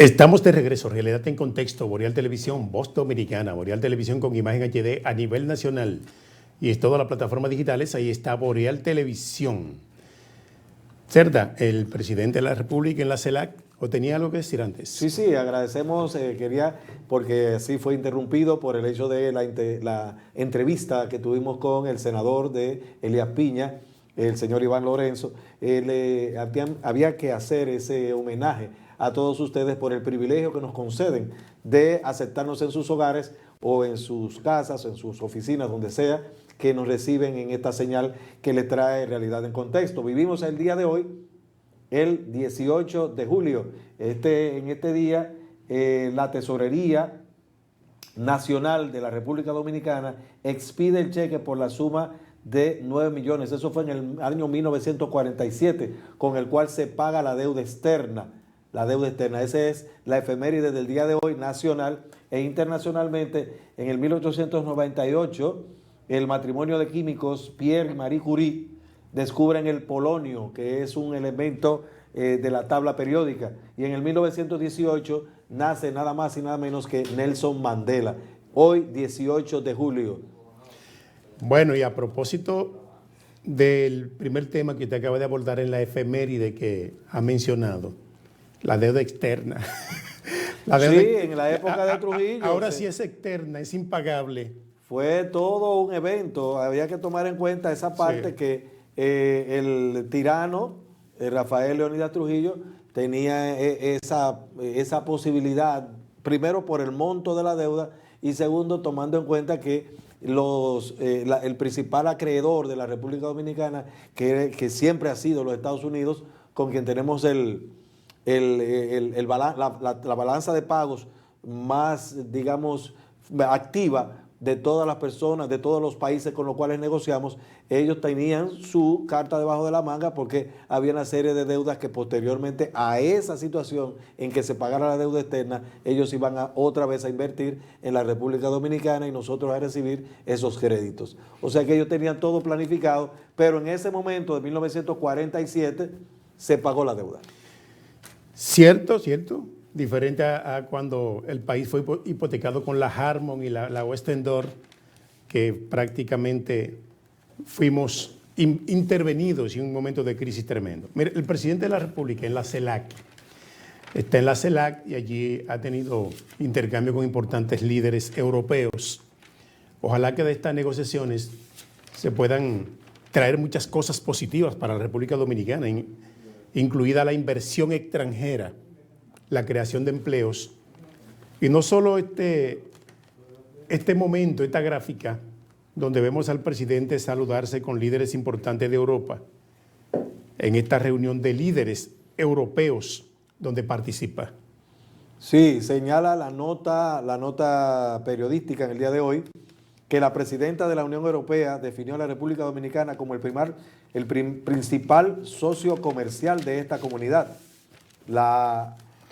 Estamos de regreso, Realidad en Contexto, Boreal Televisión, Voz Dominicana, Boreal Televisión con imagen HD a nivel nacional. Y es todas las plataformas digitales, ahí está Boreal Televisión. Cerda, el presidente de la República en la CELAC, ¿o tenía algo que decir antes? Sí, agradecemos, porque sí fue interrumpido por el hecho de la entrevista que tuvimos con el senador de Elías Piña, el señor Iván Lorenzo. Había que hacer ese homenaje a todos ustedes por el privilegio que nos conceden de aceptarnos en sus hogares o en sus casas, en sus oficinas, donde sea, que nos reciben en esta señal que le trae Realidad en Contexto. Vivimos el día de hoy, el 18 de julio. En este día, la Tesorería Nacional de la República Dominicana expide el cheque por la suma de 9 millones. Eso fue en el año 1947, con el cual se paga la deuda externa. La deuda externa, esa es la efeméride del día de hoy, nacional e internacionalmente. En el 1898, el matrimonio de químicos Pierre y Marie Curie descubren el polonio, que es un elemento de la tabla periódica. Y en el 1918 nace nada más y nada menos que Nelson Mandela. Hoy, 18 de julio. Bueno, y a propósito del primer tema que usted acaba de abordar en la efeméride que ha mencionado, la deuda externa. En la época de Trujillo. Ahora sí es externa, es impagable. Fue todo un evento. Había que tomar en cuenta esa parte, que el tirano, Rafael Leónidas Trujillo, tenía esa posibilidad, primero por el monto de la deuda y segundo tomando en cuenta que el principal acreedor de la República Dominicana, que siempre ha sido los Estados Unidos, con quien tenemos la balanza de pagos más, digamos, activa de todas las personas, de todos los países con los cuales negociamos. Ellos tenían su carta debajo de la manga porque había una serie de deudas que posteriormente a esa situación en que se pagara la deuda externa, ellos iban otra vez a invertir en la República Dominicana y nosotros a recibir esos créditos. O sea que ellos tenían todo planificado, pero en ese momento de 1947 se pagó la deuda. Cierto. Diferente a cuando el país fue hipotecado con la Harmon y la Westendor, que prácticamente fuimos intervenidos en un momento de crisis tremendo. Mire, el presidente de la República en la CELAC, está en la CELAC y allí ha tenido intercambio con importantes líderes europeos. Ojalá que de estas negociaciones se puedan traer muchas cosas positivas para la República Dominicana, incluida la inversión extranjera, la creación de empleos, y no solo este momento, esta gráfica, donde vemos al presidente saludarse con líderes importantes de Europa, en esta reunión de líderes europeos donde participa. Sí, señala la nota periodística en el día de hoy, que la presidenta de la Unión Europea definió a la República Dominicana como el principal socio comercial de esta comunidad.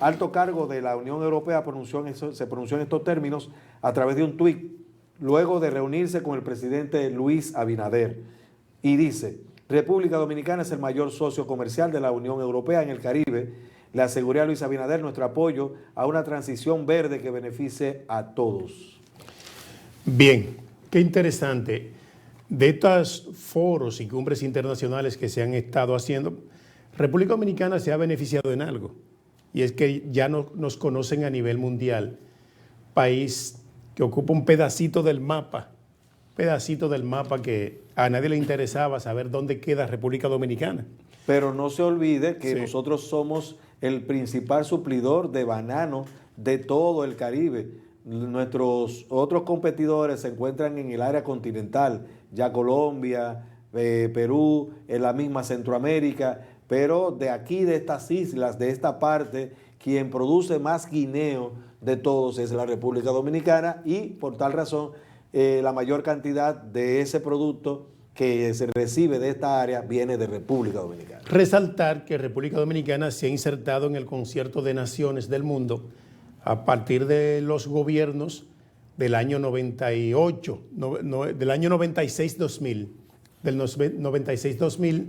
Alto cargo de la Unión Europea se pronunció en estos términos a través de un tuit, luego de reunirse con el presidente Luis Abinader. Y dice: República Dominicana es el mayor socio comercial de la Unión Europea en el Caribe. Le aseguré a Luis Abinader nuestro apoyo a una transición verde que beneficie a todos. Bien, qué interesante. De estos foros y cumbres internacionales que se han estado haciendo, República Dominicana se ha beneficiado en algo. Y es que ya nos conocen a nivel mundial, país que ocupa un pedacito del mapa que a nadie le interesaba saber dónde queda República Dominicana. Pero no se olvide que nosotros somos el principal suplidor de banano de todo el Caribe. Nuestros otros competidores se encuentran en el área continental, ya Colombia, Perú, en la misma Centroamérica, pero de aquí, de estas islas, de esta parte, quien produce más guineo de todos es la República Dominicana, y por tal razón la mayor cantidad de ese producto que se recibe de esta área viene de República Dominicana. Resaltar que República Dominicana se ha insertado en el concierto de naciones del mundo a partir de los gobiernos del año 98, del año 96-2000, del 96-2000,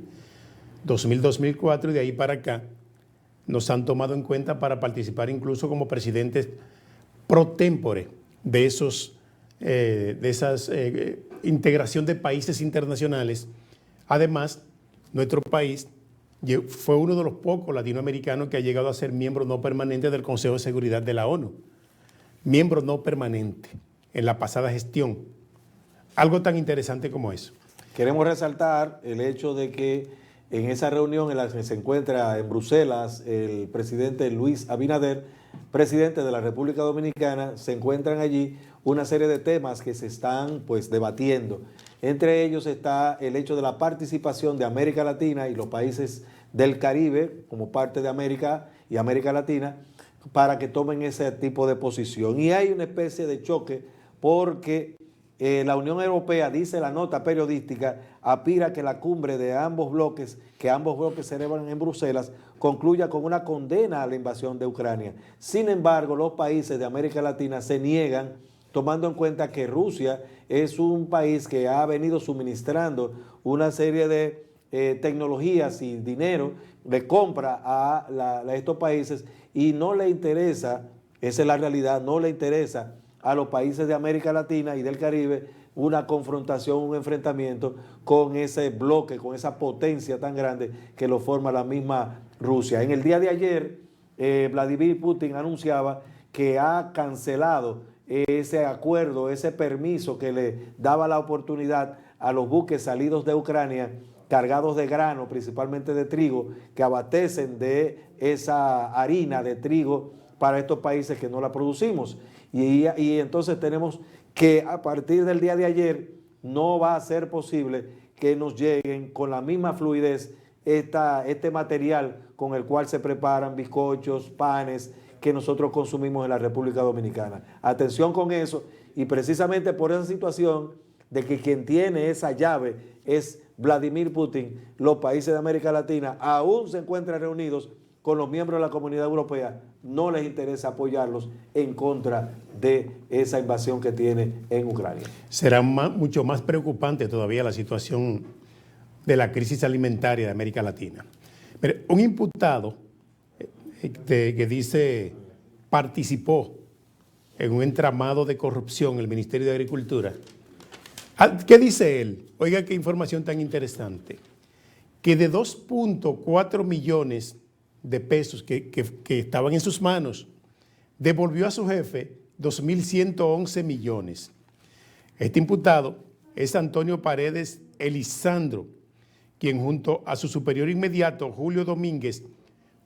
2000-2004 y de ahí para acá. nos han tomado en cuenta para participar incluso como presidentes pro tempore de esas integración de países internacionales. Además, nuestro país fue uno de los pocos latinoamericanos que ha llegado a ser miembro no permanente del Consejo de Seguridad de la ONU. Miembro no permanente en la pasada gestión. Algo tan interesante como eso. Queremos resaltar el hecho de que en esa reunión en la que se encuentra en Bruselas el presidente Luis Abinader, presidente de la República Dominicana, se encuentran allí una serie de temas que se están debatiendo. Entre ellos está el hecho de la participación de América Latina y los países del Caribe como parte de América y América Latina para que tomen ese tipo de posición. Y hay una especie de choque porque la Unión Europea, dice la nota periodística, aspira a que la cumbre de ambos bloques, que ambos bloques celebran en Bruselas, concluya con una condena a la invasión de Ucrania. Sin embargo, los países de América Latina se niegan, tomando en cuenta que Rusia es un país que ha venido suministrando una serie de tecnologías y dinero de compra a estos países y no le interesa, esa es la realidad, no le interesa a los países de América Latina y del Caribe una confrontación, un enfrentamiento con ese bloque, con esa potencia tan grande que lo forma la misma Rusia. En el día de ayer, Vladimir Putin anunciaba que ha cancelado ese acuerdo, ese permiso que le daba la oportunidad a los buques salidos de Ucrania cargados de grano, principalmente de trigo, que abastecen de esa harina de trigo para estos países que no la producimos. Y entonces tenemos que a partir del día de ayer no va a ser posible que nos lleguen con la misma fluidez este material con el cual se preparan bizcochos, panes que nosotros consumimos en la República Dominicana. Atención con eso, y precisamente por esa situación de que quien tiene esa llave es Vladimir Putin, los países de América Latina aún se encuentran reunidos con los miembros de la Comunidad Europea, no les interesa apoyarlos en contra de esa invasión que tiene en Ucrania. Será mucho más preocupante todavía la situación de la crisis alimentaria de América Latina. Pero un imputado que dice participó en un entramado de corrupción en el Ministerio de Agricultura. ¿Qué dice él? Oiga qué información tan interesante. Que de 2.4 millones de pesos que estaban en sus manos, devolvió a su jefe 2.111 millones. Este imputado es Antonio Paredes Elisandro, quien junto a su superior inmediato, Julio Domínguez,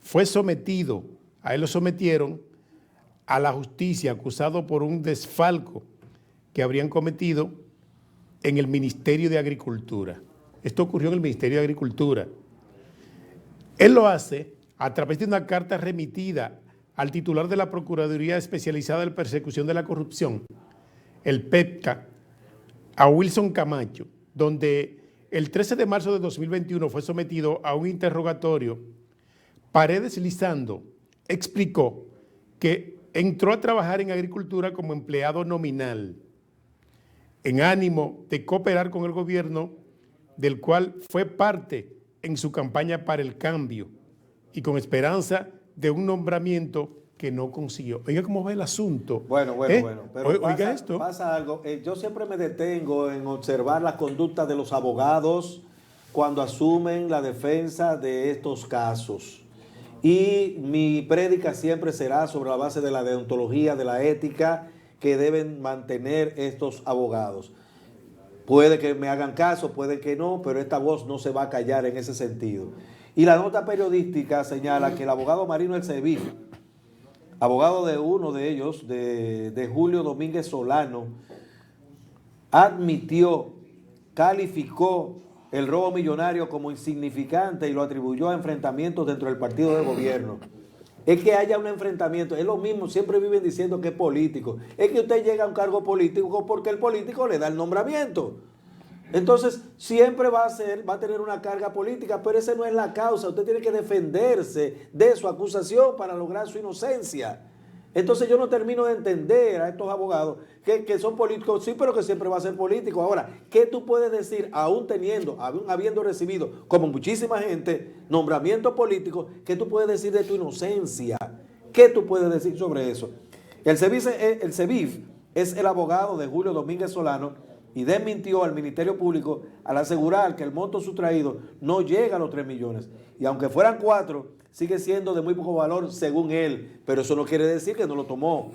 fue sometido, a él lo sometieron a la justicia acusado por un desfalco que habrían cometido en el Ministerio de Agricultura. Esto ocurrió en el Ministerio de Agricultura. Él lo hace a través de una carta remitida al titular de la Procuraduría Especializada en Persecución de la Corrupción, el PEPCA, a Wilson Camacho, donde el 13 de marzo de 2021 fue sometido a un interrogatorio. Paredes Lisando explicó que entró a trabajar en agricultura como empleado nominal, en ánimo de cooperar con el gobierno, del cual fue parte en su campaña para el cambio y con esperanza de un nombramiento que no consiguió. Oiga cómo va el asunto. Bueno, pero oiga esto. Pasa algo. Yo siempre me detengo en observar la conducta de los abogados cuando asumen la defensa de estos casos. Y mi prédica siempre será sobre la base de la deontología, de la ética que deben mantener estos abogados. Puede que me hagan caso, puede que no, pero esta voz no se va a callar en ese sentido. Y la nota periodística señala que el abogado Marino Elcevir, abogado de uno de ellos, de Julio Domínguez Solano, admitió, calificó el robo millonario como insignificante y lo atribuyó a enfrentamientos dentro del partido de gobierno. Es que haya un enfrentamiento, es lo mismo, siempre viven diciendo que es político. Es que usted llega a un cargo político porque el político le da el nombramiento. Entonces, siempre va a tener una carga política, pero esa no es la causa. Usted tiene que defenderse de su acusación para lograr su inocencia. Entonces yo no termino de entender a estos abogados que son políticos, sí, pero que siempre va a ser político. Ahora, ¿qué tú puedes decir, aún habiendo recibido, como muchísima gente, nombramientos políticos, qué tú puedes decir de tu inocencia? ¿Qué tú puedes decir sobre eso? El CEBIF es el abogado de Julio Domínguez Solano y desmintió al Ministerio Público al asegurar que el monto sustraído no llega a los 3 millones. Y aunque fueran 4, sigue siendo de muy poco valor según él, pero eso no quiere decir que no lo tomó.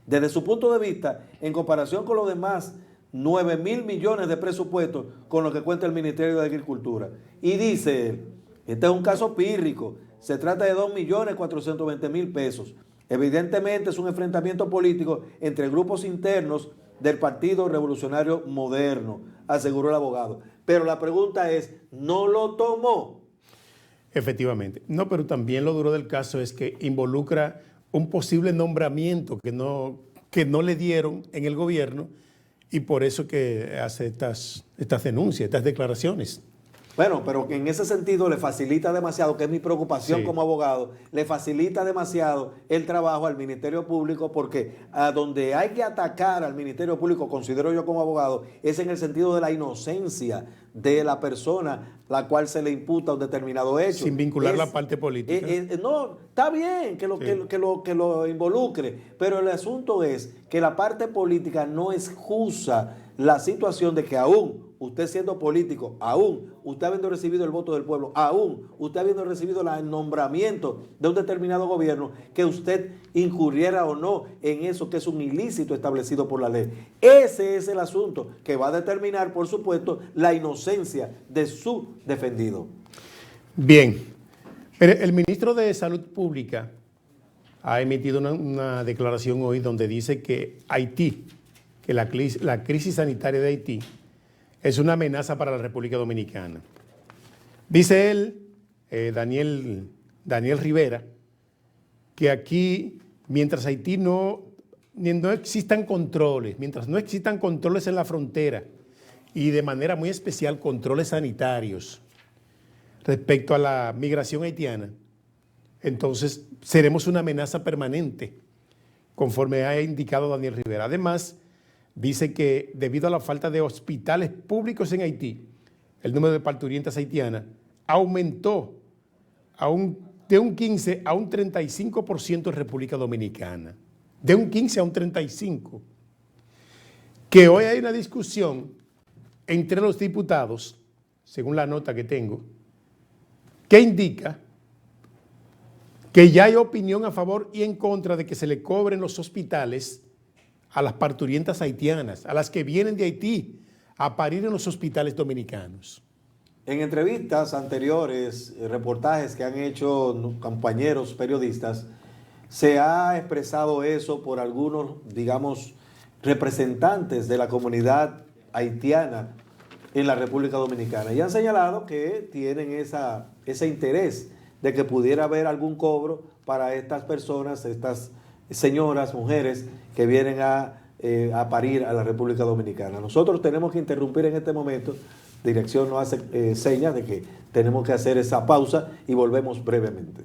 Desde su punto de vista, en comparación con los demás 9.000 millones de presupuesto con lo que cuenta el Ministerio de Agricultura. Y dice él, este es un caso pírrico, se trata de 2.420.000 pesos. Evidentemente es un enfrentamiento político entre grupos internos del Partido Revolucionario Moderno, aseguró el abogado. Pero la pregunta es, ¿no lo tomó? Efectivamente. No, pero también lo duro del caso es que involucra un posible nombramiento que no le dieron en el gobierno y por eso que hace estas denuncias, estas declaraciones. Bueno, pero en ese sentido le facilita demasiado, que es mi preocupación como abogado, le facilita demasiado el trabajo al Ministerio Público, porque a donde hay que atacar al Ministerio Público, considero yo como abogado, es en el sentido de la inocencia de la persona la cual se le imputa un determinado hecho. Sin vincular la parte política. No, está bien que lo involucre, pero el asunto es que la parte política no excusa la situación de que aún usted siendo político, aún usted habiendo recibido el voto del pueblo, aún usted habiendo recibido el nombramiento de un determinado gobierno, que usted incurriera o no en eso que es un ilícito establecido por la ley. Ese es el asunto que va a determinar, por supuesto, la inocencia de su defendido. Bien, el ministro de Salud Pública ha emitido una declaración hoy donde dice que Haití, que la crisis sanitaria de Haití es una amenaza para la República Dominicana. Dice él, Daniel Rivera, que aquí, mientras Haití no existan controles, mientras no existan controles en la frontera y de manera muy especial controles sanitarios respecto a la migración haitiana, entonces seremos una amenaza permanente, conforme ha indicado Daniel Rivera. Además, dice que debido a la falta de hospitales públicos en Haití, el número de parturientas haitianas aumentó de un 15 a un 35% en República Dominicana. De un 15 a un 35%. Que hoy hay una discusión entre los diputados, según la nota que tengo, que indica que ya hay opinión a favor y en contra de que se le cobren los hospitales a las parturientas haitianas, a las que vienen de Haití a parir en los hospitales dominicanos. En entrevistas anteriores, reportajes que han hecho compañeros periodistas, se ha expresado eso por algunos, digamos, representantes de la comunidad haitiana en la República Dominicana y han señalado que tienen ese interés de que pudiera haber algún cobro para estas personas, estas señoras, mujeres que vienen a parir a la República Dominicana. Nosotros tenemos que interrumpir en este momento. Dirección nos hace señas de que tenemos que hacer esa pausa y volvemos brevemente.